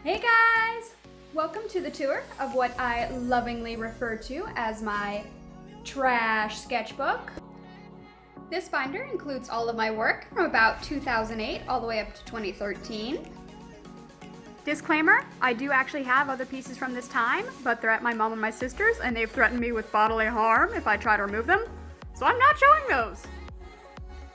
Hey guys! Welcome to the tour of what I lovingly refer to as my trash sketchbook. This binder includes all of my work from about 2008 all the way up to 2013. Disclaimer, I do actually have other pieces from this time, but they're at my mom and my sister's and they've threatened me with bodily harm if I try to remove them, so I'm not showing those.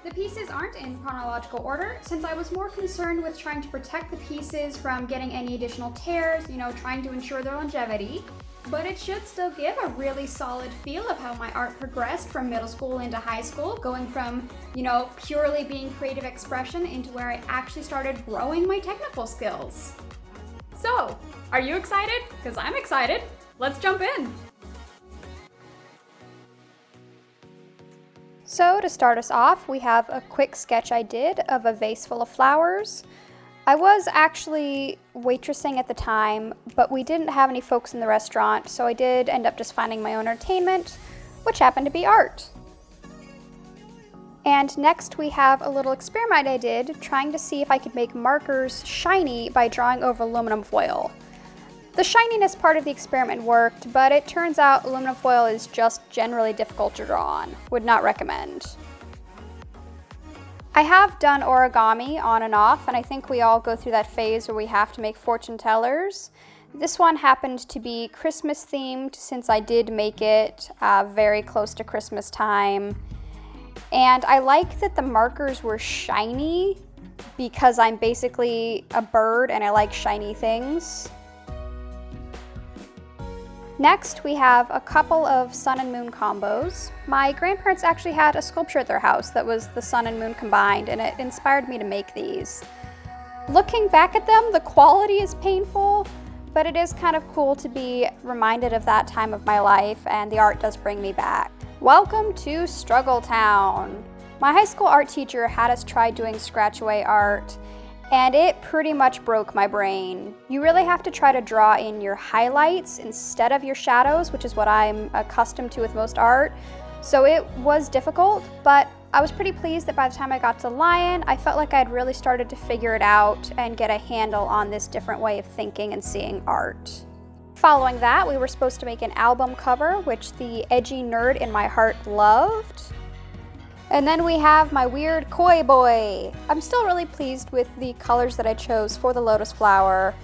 The pieces aren't in chronological order since I was more concerned with trying to protect the pieces from getting any additional tears, trying to ensure their longevity. But it should still give a really solid feel of how my art progressed from middle school into high school, going from, purely being creative expression into where I actually started growing my technical skills. So, are you excited? Because I'm excited. Let's jump in. So to start us off, we have a quick sketch I did of a vase full of flowers. I was actually waitressing at the time, but we didn't have any folks in the restaurant, so I did end up just finding my own entertainment, which happened to be art. And next we have a little experiment I did, trying to see if I could make markers shiny by drawing over aluminum foil. The shininess part of the experiment worked, but it turns out aluminum foil is just generally difficult to draw on. Would not recommend. I have done origami on and off, and I think we all go through that phase where we have to make fortune tellers. This one happened to be Christmas themed since I did make it very close to Christmas time. And I like that the markers were shiny because I'm basically a bird and I like shiny things. Next, we have a couple of sun and moon combos. My grandparents actually had a sculpture at their house that was the sun and moon combined, and it inspired me to make these. Looking back at them, the quality is painful, but it is kind of cool to be reminded of that time of my life, and the art does bring me back. Welcome to Struggle Town. My high school art teacher had us try doing scratch away art, and it pretty much broke my brain. You really have to try to draw in your highlights instead of your shadows, which is what I'm accustomed to with most art. So it was difficult, but I was pretty pleased that by the time I got to Lion, I felt like I'd really started to figure it out and get a handle on this different way of thinking and seeing art. Following that, we were supposed to make an album cover, which the edgy nerd in my heart loved. And then we have my weird koi boy. I'm still really pleased with the colors that I chose for the lotus flower,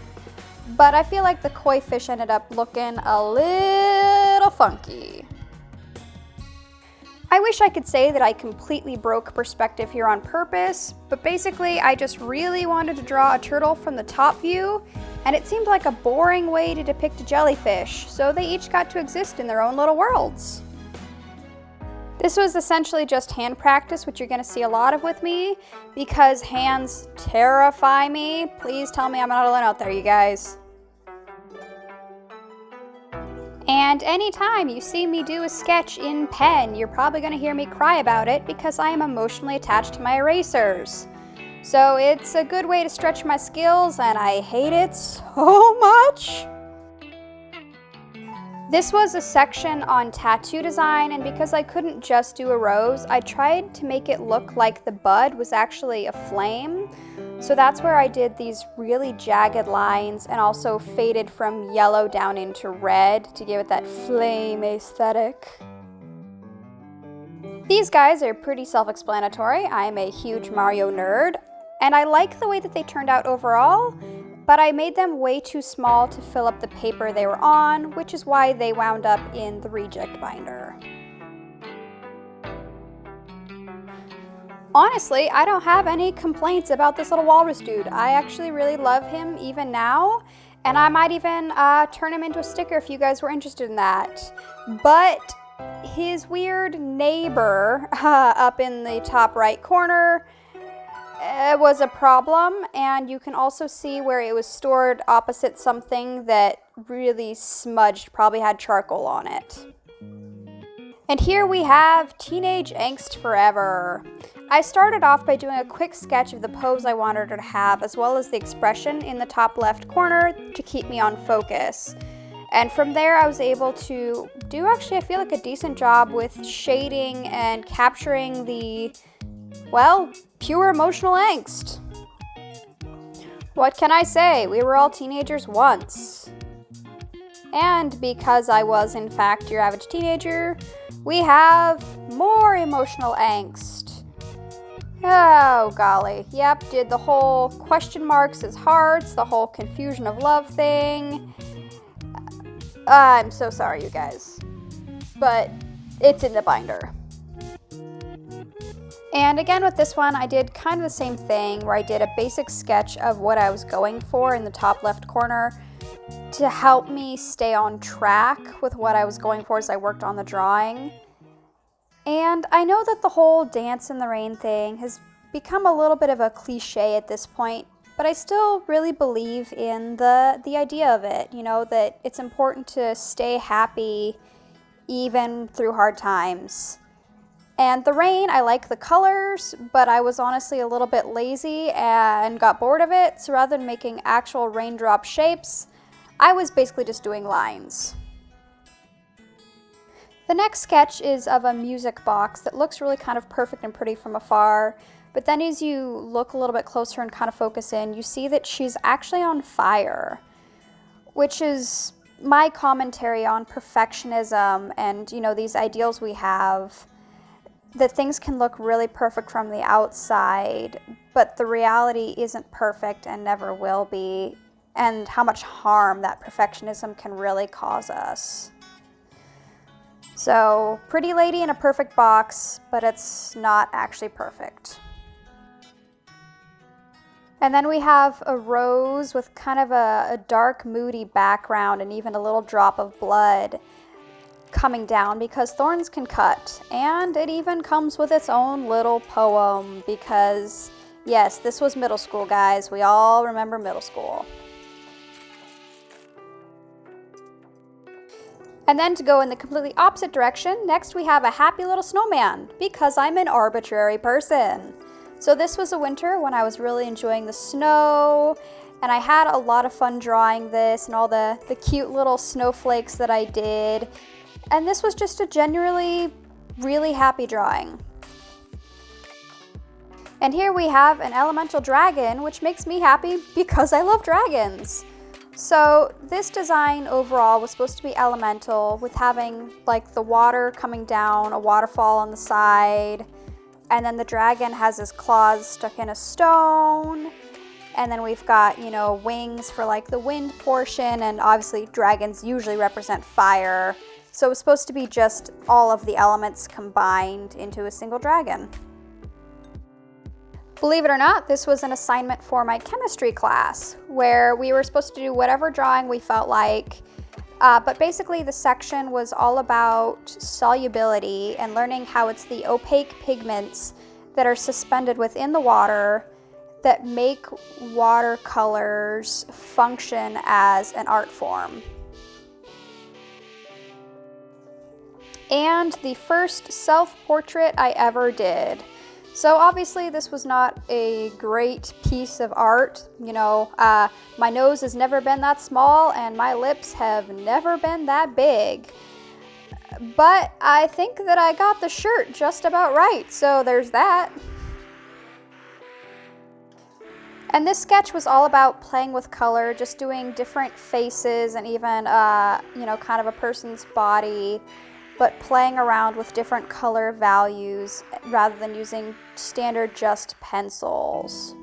but I feel like the koi fish ended up looking a little funky. I wish I could say that I completely broke perspective here on purpose, but basically I just really wanted to draw a turtle from the top view, and it seemed like a boring way to depict a jellyfish, so they each got to exist in their own little worlds. This was essentially just hand practice, which you're going to see a lot of with me, because hands terrify me. Please tell me I'm not alone out there, you guys. And anytime you see me do a sketch in pen, you're probably going to hear me cry about it because I am emotionally attached to my erasers. So it's a good way to stretch my skills, and I hate it so much. This was a section on tattoo design, and because I couldn't just do a rose, I tried to make it look like the bud was actually a flame. So that's where I did these really jagged lines and also faded from yellow down into red to give it that flame aesthetic. These guys are pretty self-explanatory. I am a huge Mario nerd, and I like the way that they turned out overall, but I made them way too small to fill up the paper they were on, which is why they wound up in the reject binder. Honestly, I don't have any complaints about this little walrus dude. I actually really love him even now, and I might even turn him into a sticker if you guys were interested in that. But his weird neighbor up in the top right corner was a problem, and you can also see where it was stored opposite something that really smudged, probably had charcoal on it. And here we have Teenage Angst Forever. I started off by doing a quick sketch of the pose I wanted her to have, as well as the expression in the top left corner to keep me on focus. And from there I was able to do, actually I feel like, a decent job with shading and capturing the, well, pure emotional angst. What can I say? We were all teenagers once. And because I was, in fact, your average teenager, we have more emotional angst. Oh, golly. Yep, did the whole question marks as hearts, the whole confusion of love thing. I'm so sorry, you guys. But it's in the binder. And again with this one, I did kind of the same thing where I did a basic sketch of what I was going for in the top left corner to help me stay on track with what I was going for as I worked on the drawing. And I know that the whole dance in the rain thing has become a little bit of a cliche at this point, but I still really believe in the idea of it, you know, that it's important to stay happy even through hard times. And the rain, I like the colors, but I was honestly a little bit lazy and got bored of it, so rather than making actual raindrop shapes, I was basically just doing lines. The next sketch is of a music box that looks really kind of perfect and pretty from afar, but then as you look a little bit closer and kind of focus in, you see that she's actually on fire, which is my commentary on perfectionism and, you know, these ideals we have, that things can look really perfect from the outside, but the reality isn't perfect and never will be, and how much harm that perfectionism can really cause us. So, pretty lady in a perfect box, but it's not actually perfect. And then we have a rose with kind of a dark, moody background and even a little drop of blood coming down because thorns can cut. And it even comes with its own little poem because, yes, this was middle school, guys. We all remember middle school. And then to go in the completely opposite direction, next we have a happy little snowman because I'm an arbitrary person. So this was a winter when I was really enjoying the snow, and I had a lot of fun drawing this and all the cute little snowflakes that I did. And this was just a genuinely really happy drawing. And here we have an elemental dragon, which makes me happy because I love dragons. So this design overall was supposed to be elemental with having like the water coming down, a waterfall on the side, and then the dragon has his claws stuck in a stone. And then we've got, you know, wings for like the wind portion, and obviously dragons usually represent fire. So it was supposed to be just all of the elements combined into a single dragon. Believe it or not, this was an assignment for my chemistry class where we were supposed to do whatever drawing we felt like. But basically the section was all about solubility and learning how it's the opaque pigments that are suspended within the water that make watercolors function as an art form. And the first self-portrait I ever did. So obviously this was not a great piece of art. You know, my nose has never been that small and my lips have never been that big. But I think that I got the shirt just about right, so there's that. And this sketch was all about playing with color, just doing different faces and even, you know, kind of a person's body, but playing around with different color values rather than using standard just pencils.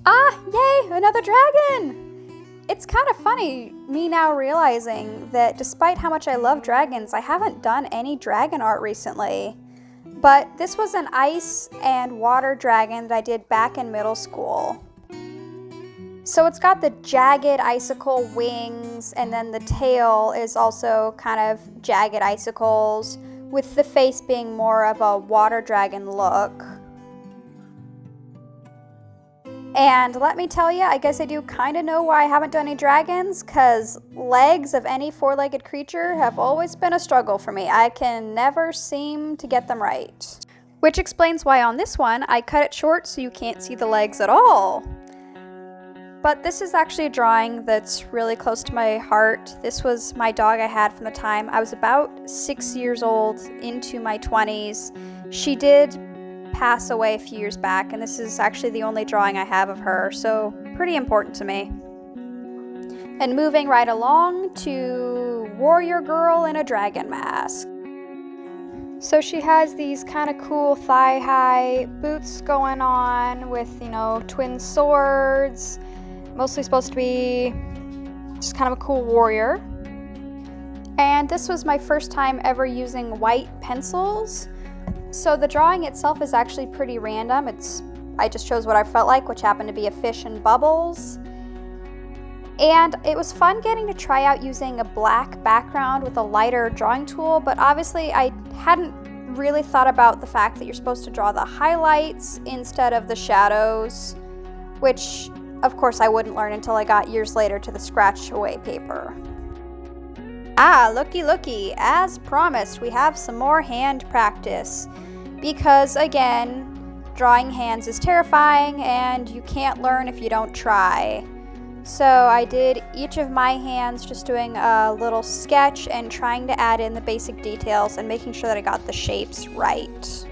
Ah, yay, another dragon! It's kind of funny, me now realizing that despite how much I love dragons, I haven't done any dragon art recently. But this was an ice and water dragon that I did back in middle school. So it's got the jagged icicle wings, and then the tail is also kind of jagged icicles, with the face being more of a water dragon look. And let me tell you, I guess I do kind of know why I haven't done any dragons, because legs of any four-legged creature have always been a struggle for me. I can never seem to get them right. Which explains why on this one, I cut it short so you can't see the legs at all. But this is actually a drawing that's really close to my heart. This was my dog I had from the time I was about 6 years old into my 20s. She did pass away a few years back, and this is actually the only drawing I have of her, so pretty important to me. And moving right along to Warrior Girl in a dragon mask. So she has these kind of cool thigh-high boots going on with, you know, twin swords. Mostly supposed to be just kind of a cool warrior. And this was my first time ever using white pencils. So the drawing itself is actually pretty random. I just chose what I felt like, which happened to be a fish and bubbles. And it was fun getting to try out using a black background with a lighter drawing tool, but obviously I hadn't really thought about the fact that you're supposed to draw the highlights instead of the shadows, which of course I wouldn't learn until I got years later to the scratch away paper. Ah, looky, as promised, we have some more hand practice, because again, drawing hands is terrifying and you can't learn if you don't try. So I did each of my hands just doing a little sketch and trying to add in the basic details and making sure that I got the shapes right.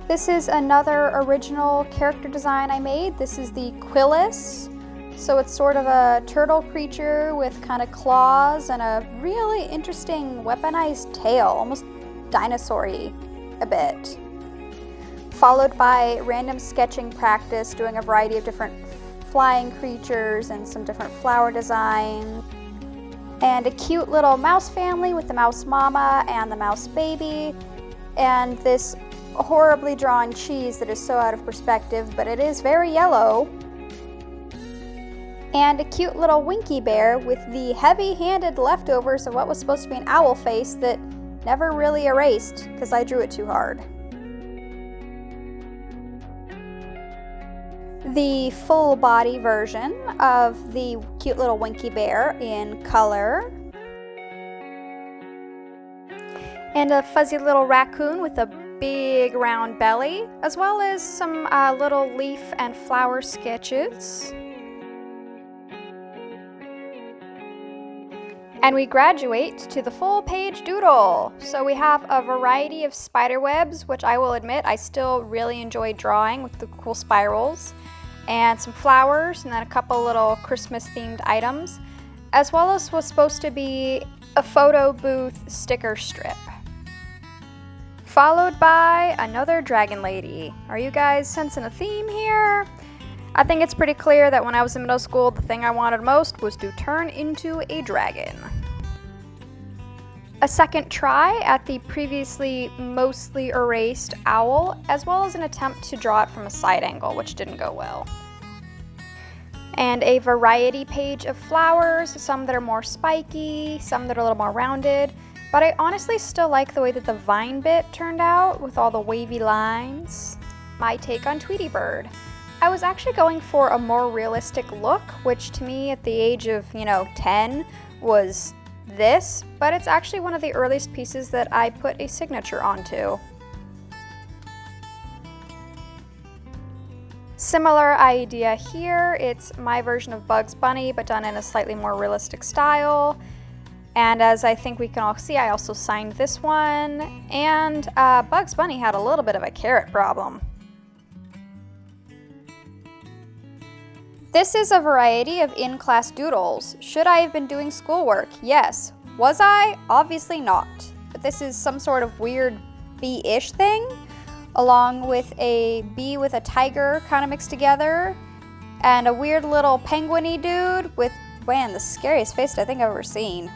This is another original character design I made. This is the Quillis. So it's sort of a turtle creature with kind of claws and a really interesting weaponized tail, almost dinosaur-y a bit. Followed by random sketching practice, doing a variety of different flying creatures and some different flower designs. And a cute little mouse family with the mouse mama and the mouse baby. And this horribly drawn cheese that is so out of perspective, but it is very yellow. And a cute little Winky Bear with the heavy-handed leftovers of what was supposed to be an owl face that never really erased because I drew it too hard. The full body version of the cute little Winky Bear in color. And a fuzzy little raccoon with a big round belly, as well as some little leaf and flower sketches. And we graduate to the full page doodle. So we have a variety of spider webs, which I will admit I still really enjoy drawing with the cool spirals, and some flowers, and then a couple little Christmas themed items, as well as what's supposed to be a photo booth sticker strip. Followed by another dragon lady. Are you guys sensing a theme here? I think it's pretty clear that when I was in middle school, the thing I wanted most was to turn into a dragon. A second try at the previously mostly erased owl, as well as an attempt to draw it from a side angle, which didn't go well. And a variety page of flowers, some that are more spiky, some that are a little more rounded, but I honestly still like the way that the vine bit turned out with all the wavy lines. My take on Tweety Bird. I was actually going for a more realistic look, which to me at the age of, 10 was this, but it's actually one of the earliest pieces that I put a signature onto. Similar idea here, it's my version of Bugs Bunny, but done in a slightly more realistic style. And as I think we can all see, I also signed this one, and Bugs Bunny had a little bit of a carrot problem. This is a variety of in-class doodles. Should I have been doing schoolwork? Yes. Was I? Obviously not. But this is some sort of weird bee-ish thing, along with a bee with a tiger kind of mixed together, and a weird little penguin-y dude with, man, the scariest face I think I've ever seen.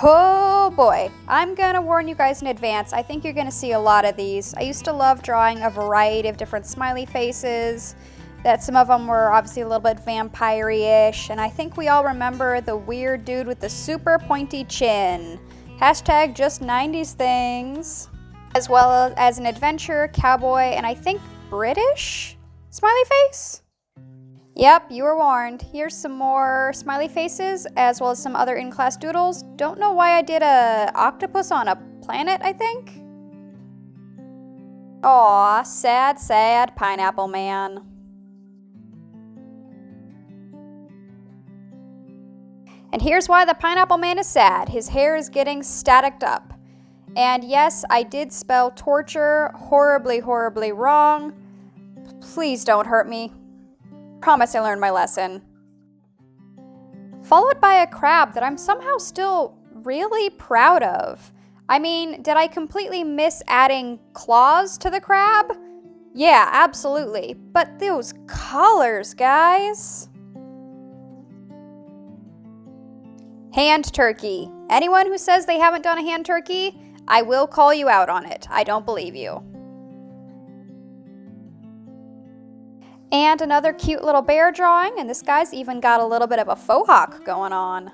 Oh boy, I'm gonna warn you guys in advance. I think you're gonna see a lot of these. I used to love drawing a variety of different smiley faces, that some of them were obviously a little bit vampire-ish, and I think we all remember the weird dude with the super pointy chin. Hashtag just 90s things. As well as an adventure, cowboy, and I think British smiley face? Yep, you were warned. Here's some more smiley faces, as well as some other in-class doodles. Don't know why I did a octopus on a planet, I think? Aw, sad, sad pineapple man. And here's why the Pineapple Man is sad. His hair is getting staticked up. And yes, I did spell torture horribly, horribly wrong. Please don't hurt me. Promise I learned my lesson. Followed by a crab that I'm somehow still really proud of. I mean, did I completely miss adding claws to the crab? Yeah, absolutely. But those colors, guys. Hand turkey. Anyone who says they haven't done a hand turkey, I will call you out on it. I don't believe you. And another cute little bear drawing, and this guy's even got a little bit of a faux hawk going on.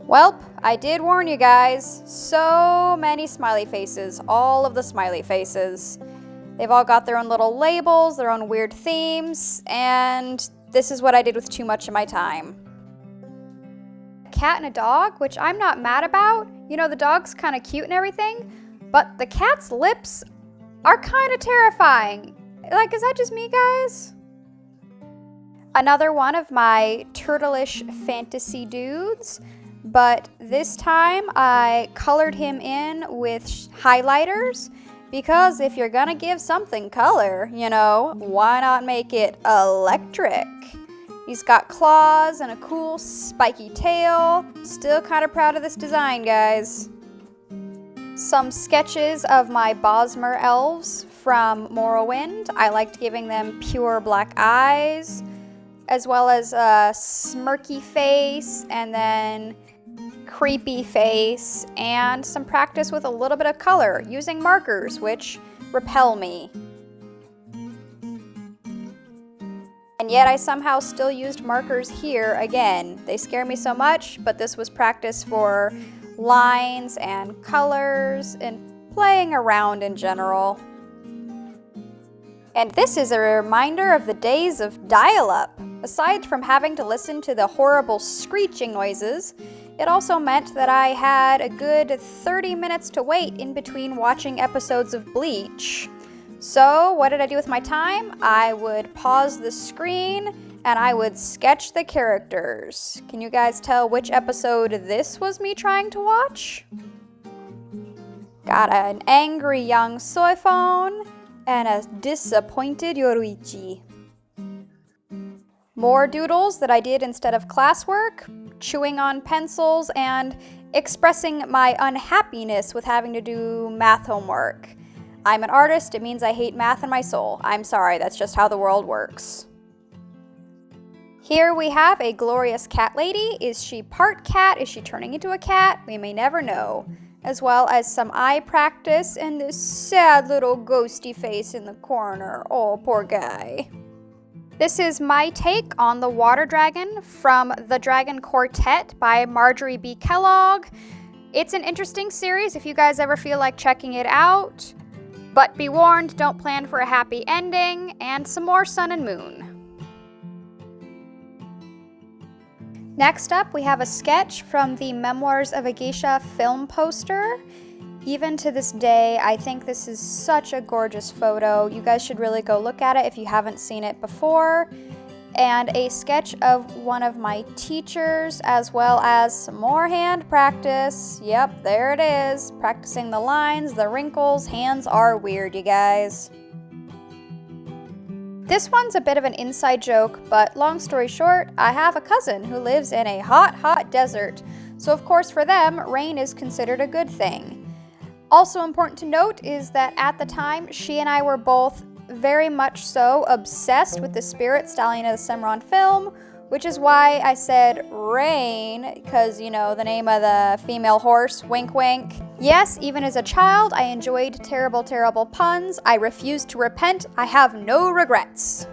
Welp, I did warn you guys. So many smiley faces, all of the smiley faces. They've all got their own little labels, their own weird themes, and this is what I did with too much of my time. A cat and a dog, which I'm not mad about. You know, the dog's kind of cute and everything, but the cat's lips are kind of terrifying. Like, is that just me, guys? Another one of my turtleish fantasy dudes, but this time I colored him in with highlighters, because if you're gonna give something color, you know, why not make it electric? He's got claws and a cool spiky tail. Still kind of proud of this design, guys. Some sketches of my Bosmer elves from Morrowind. I liked giving them pure black eyes, as well as a smirky face, and then creepy face, and some practice with a little bit of color using markers, which repel me. And yet I somehow still used markers here again. They scare me so much, but this was practice for lines and colors and playing around in general. And this is a reminder of the days of dial-up. Aside from having to listen to the horrible screeching noises, it also meant that I had a good 30 minutes to wait in between watching episodes of Bleach. So what did I do with my time? I would pause the screen and I would sketch the characters. Can you guys tell which episode this was me trying to watch? Got an angry young Soifon and a disappointed Yoruichi. More doodles that I did instead of classwork, chewing on pencils, and expressing my unhappiness with having to do math homework. I'm an artist, it means I hate math in my soul. I'm sorry, that's just how the world works. Here we have a glorious cat lady. Is she part cat? Is she turning into a cat? We may never know. As well as some eye practice and this sad little ghosty face in the corner. Oh, poor guy. This is my take on the Water Dragon from The Dragon Quartet by Marjorie B. Kellogg. It's an interesting series if you guys ever feel like checking it out. But be warned, don't plan for a happy ending, and some more sun and moon. Next up, we have a sketch from the Memoirs of a Geisha film poster. Even to this day, I think this is such a gorgeous photo. You guys should really go look at it if you haven't seen it before. And a sketch of one of my teachers, as well as some more hand practice. Yep, there it is. Practicing the lines, the wrinkles. Hands are weird, you guys. This one's a bit of an inside joke, but long story short, I have a cousin who lives in a hot, hot desert. So of course for them, rain is considered a good thing. Also important to note is that at the time, she and I were both very much so obsessed with the Spirit Stallion of the Cimarron film, which is why I said Rain, because, you know, the name of the female horse, wink wink. Yes, even as a child, I enjoyed terrible, terrible puns. I refuse to repent. I have no regrets.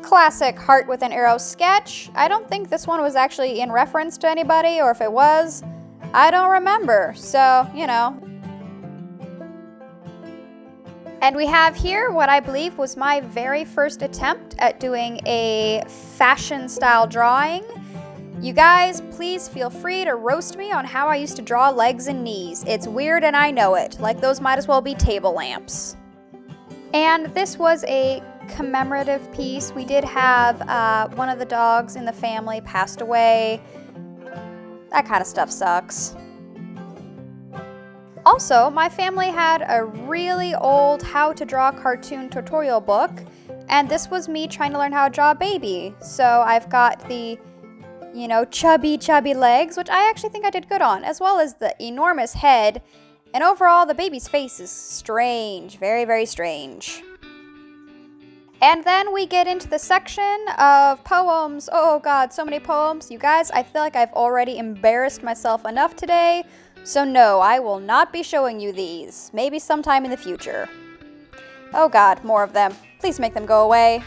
Classic heart with an arrow sketch. I don't think this one was actually in reference to anybody, or if it was, I don't remember, so, you know. And we have here what I believe was my very first attempt at doing a fashion style drawing. You guys, please feel free to roast me on how I used to draw legs and knees. It's weird and I know it, like those might as well be table lamps. And this was a commemorative piece. We did have one of the dogs in the family passed away. That kind of stuff sucks. Also, my family had a really old how to draw cartoon tutorial book, and this was me trying to learn how to draw a baby. So I've got the, you know, chubby legs, which I actually think I did good on, as well as the enormous head, and overall the baby's face is strange, very, very strange. And then we get into the section of poems. Oh God, so many poems. You guys, I feel like I've already embarrassed myself enough today. So no, I will not be showing you these. Maybe sometime in the future. Oh God, more of them. Please make them go away.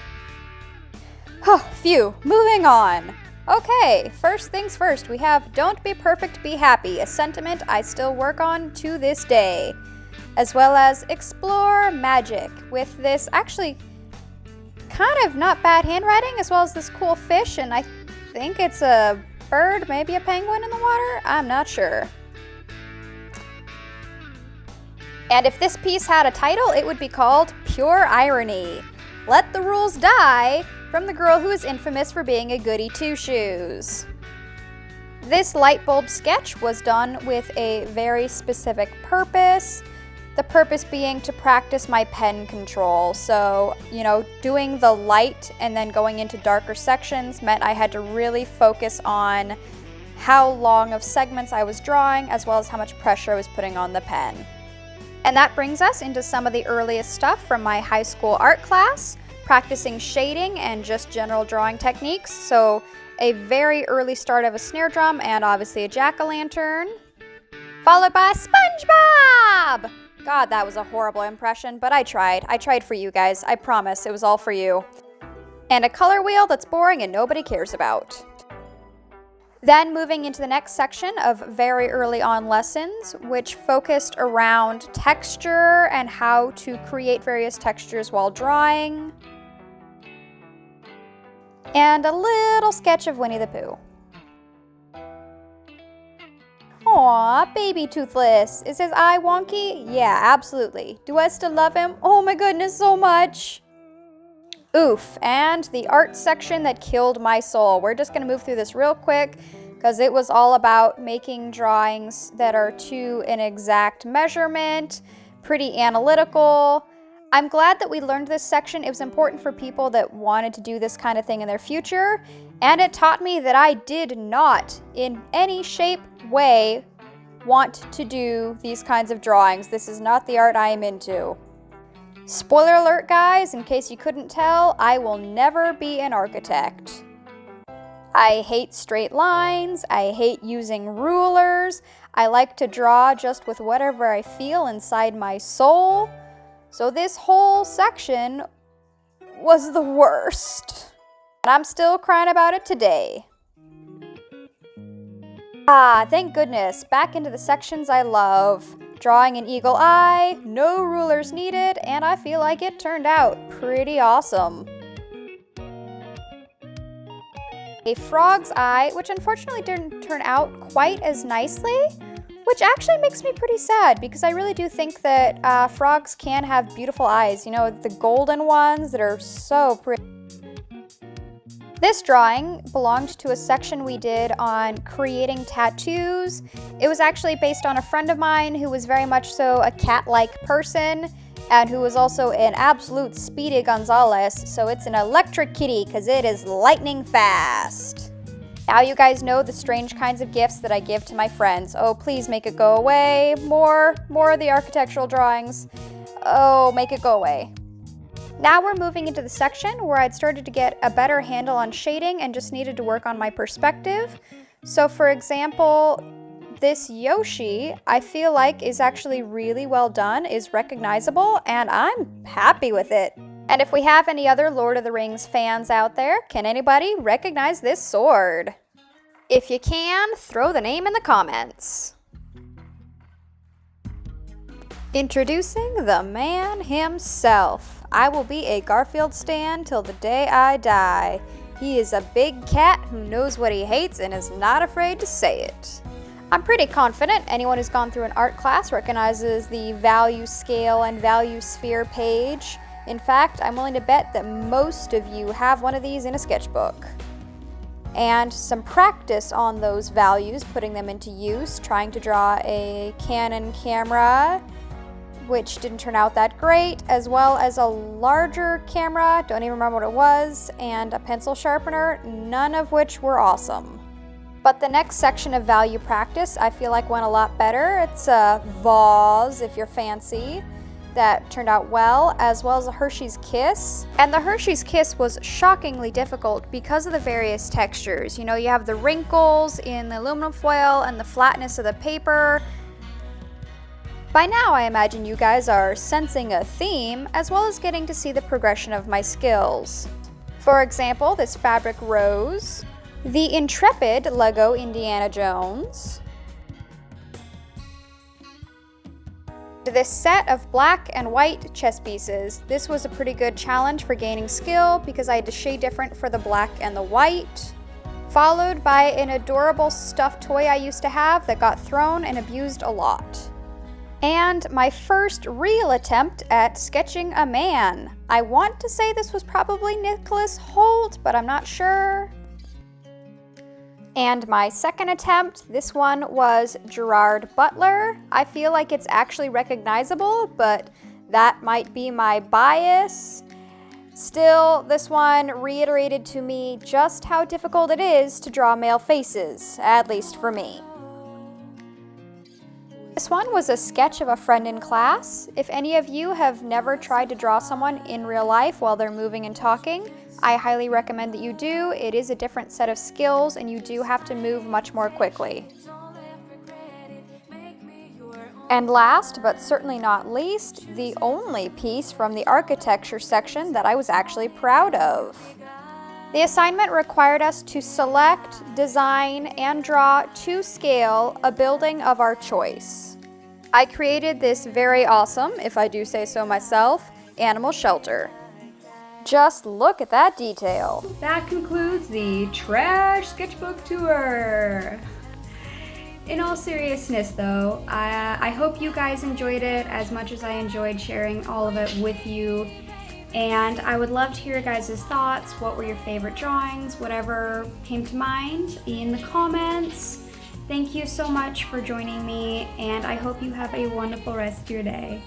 Phew, moving on. Okay, first things first, we have Don't Be Perfect, Be Happy, a sentiment I still work on to this day. As well as Explore Magic, with this actually kind of not bad handwriting, as well as this cool fish, and I think it's a bird, maybe a penguin in the water? I'm not sure. And if this piece had a title, it would be called Pure Irony. Let the Rules Die, from the girl who is infamous for being a goody two-shoes. This light bulb sketch was done with a very specific purpose. The purpose being to practice my pen control. So, you know, doing the light and then going into darker sections meant I had to really focus on how long of segments I was drawing, as well as how much pressure I was putting on the pen. And that brings us into some of the earliest stuff from my high school art class, practicing shading and just general drawing techniques. So a very early start of a snare drum and obviously a jack-o'-lantern, followed by SpongeBob! God, that was a horrible impression, but I tried. I tried for you guys. I promise, it was all for you. And a color wheel that's boring and nobody cares about. Then moving into the next section of very early on lessons, which focused around texture and how to create various textures while drawing. And a little sketch of Winnie the Pooh. Aw, baby Toothless. Is his eye wonky? Yeah, absolutely. Do I still love him? Oh my goodness, so much. Oof, and the art section that killed my soul. We're just gonna move through this real quick because it was all about making drawings that are to an exact measurement, pretty analytical. I'm glad that we learned this section. It was important for people that wanted to do this kind of thing in their future, and it taught me that I did not, in any shape, way, want to do these kinds of drawings. This is not the art I am into. Spoiler alert, guys, in case you couldn't tell, I will never be an architect. I hate straight lines, I hate using rulers, I like to draw just with whatever I feel inside my soul. So this whole section was the worst. And I'm still crying about it today. Ah, thank goodness, back into the sections I love. Drawing an eagle eye, no rulers needed, and I feel like it turned out pretty awesome. A frog's eye, which unfortunately didn't turn out quite as nicely, which actually makes me pretty sad because I really do think that frogs can have beautiful eyes. You know, the golden ones that are so pretty. This drawing belonged to a section we did on creating tattoos. It was actually based on a friend of mine who was very much so a cat-like person and who was also an absolute Speedy Gonzales, so it's an electric kitty because it is lightning fast. Now you guys know the strange kinds of gifts that I give to my friends. Oh, please make it go away. More of the architectural drawings. Oh, make it go away. Now we're moving into the section where I'd started to get a better handle on shading and just needed to work on my perspective. So for example, this Yoshi, I feel like is actually really well done, is recognizable, and I'm happy with it. And if we have any other Lord of the Rings fans out there, can anybody recognize this sword? If you can, throw the name in the comments. Introducing the man himself. I will be a Garfield stan till the day I die. He is a big cat who knows what he hates and is not afraid to say it. I'm pretty confident anyone who's gone through an art class recognizes the value scale and value sphere page. In fact, I'm willing to bet that most of you have one of these in a sketchbook. And some practice on those values, putting them into use, trying to draw a Canon camera, which didn't turn out that great, as well as a larger camera, don't even remember what it was, and a pencil sharpener, none of which were awesome. But the next section of value practice I feel like went a lot better. It's a vase, if you're fancy. That turned out well as a Hershey's Kiss. And the Hershey's Kiss was shockingly difficult because of the various textures. You know, you have the wrinkles in the aluminum foil and the flatness of the paper. By now, I imagine you guys are sensing a theme, as well as getting to see the progression of my skills. For example, this fabric rose, the intrepid Lego Indiana Jones, this set of black and white chess pieces. This was a pretty good challenge for gaining skill because I had to shade different for the black and the white. Followed by an adorable stuffed toy I used to have that got thrown and abused a lot. And my first real attempt at sketching a man. I want to say this was probably Nicholas Hoult, but I'm not sure. And my second attempt, this one was Gerard Butler. I feel like it's actually recognizable, but that might be my bias. Still, this one reiterated to me just how difficult it is to draw male faces, at least for me. This one was a sketch of a friend in class. If any of you have never tried to draw someone in real life while they're moving and talking, I highly recommend that you do. It is a different set of skills and you do have to move much more quickly. And last, but certainly not least, the only piece from the architecture section that I was actually proud of. The assignment required us to select, design, and draw to scale a building of our choice. I created this very awesome, if I do say so myself, animal shelter. Just look at that detail. That concludes the Trash Sketchbook Tour. In all seriousness though, I hope you guys enjoyed it as much as I enjoyed sharing all of it with you. And I would love to hear your guys' thoughts. What were your favorite drawings? Whatever came to mind in the comments. Thank you so much for joining me, and I hope you have a wonderful rest of your day.